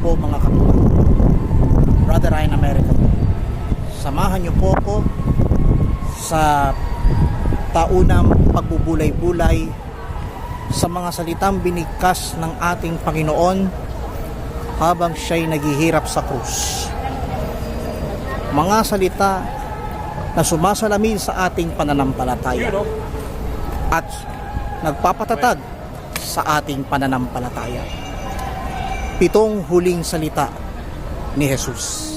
po mga kapatid. Brother Ryan America po. Samahan niyo po ako sa taunang pagbubulay-bulay sa mga salitang binigkas ng ating Panginoon habang siya'y naghihirap sa krus. Mga salita na sumasalamin sa ating pananampalataya at nagpapatatag sa ating pananampalataya. 7 huling salita ni Jesus.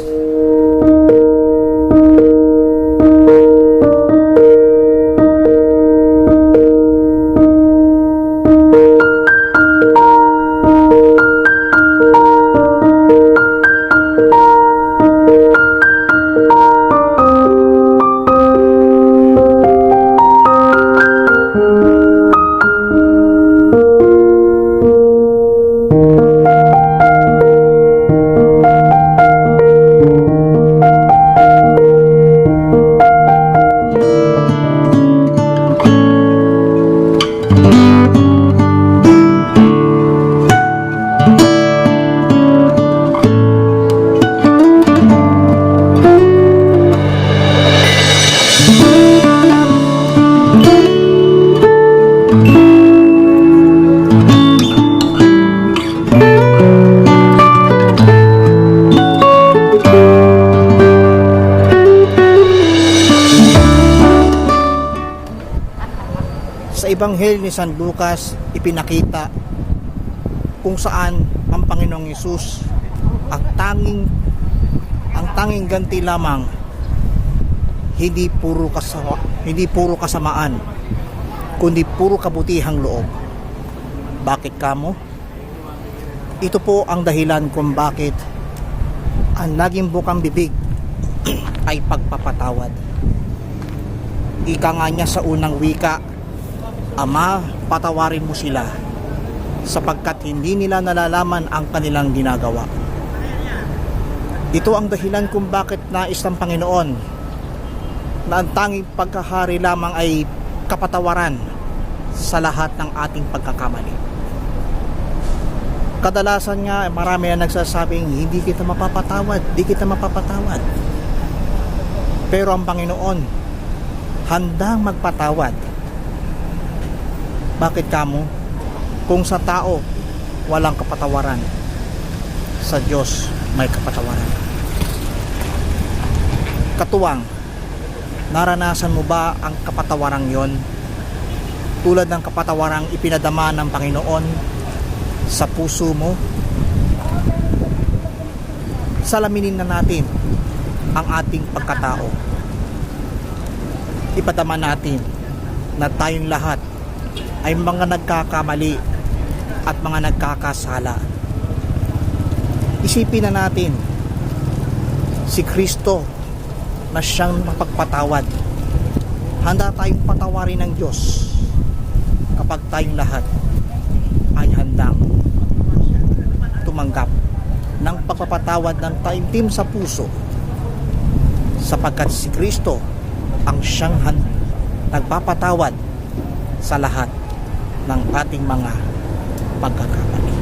Sa Ebanghelyo ni San Lucas, ipinakita kung saan ang Panginoong Hesus ang tanging ganti lamang, hindi puro kasamaan, kundi puro kabutihang loob. Bakit kamo? Ito po ang dahilan kung bakit ang laging bukang bibig ay pagpapatawad. Ika nga niya sa unang wika, Ama, patawarin mo sila sapagkat hindi nila nalalaman ang kanilang ginagawa. Ito ang dahilan kung bakit nais ng Panginoon na ang tanging pagkahari lamang ay kapatawaran sa lahat ng ating pagkakamali. Kadalasan nga marami na nagsasabing hindi kita mapapatawad, di kita mapapatawad. Pero ang Panginoon handang magpatawad. Bakit kamo? Kung sa tao walang kapatawaran, sa Diyos may kapatawaran. Katuwang, naranasan mo ba ang kapatawarang yon? Tulad ng kapatawarang ipinadama ng Panginoon sa puso mo? Salaminin na natin ang ating pagkatao. Ipadama natin na tayong lahat ay mga nagkakamali at mga nagkakasala. Isipin na natin si Kristo na siyang mapagpatawad. Handa tayong patawarin ng Diyos kapag tayong lahat ay handang tumanggap ng pagpapatawad ng taimtim sa puso, sapagkat si Kristo ang siyang nagpapatawad sa lahat ng ating mga pagkakamali.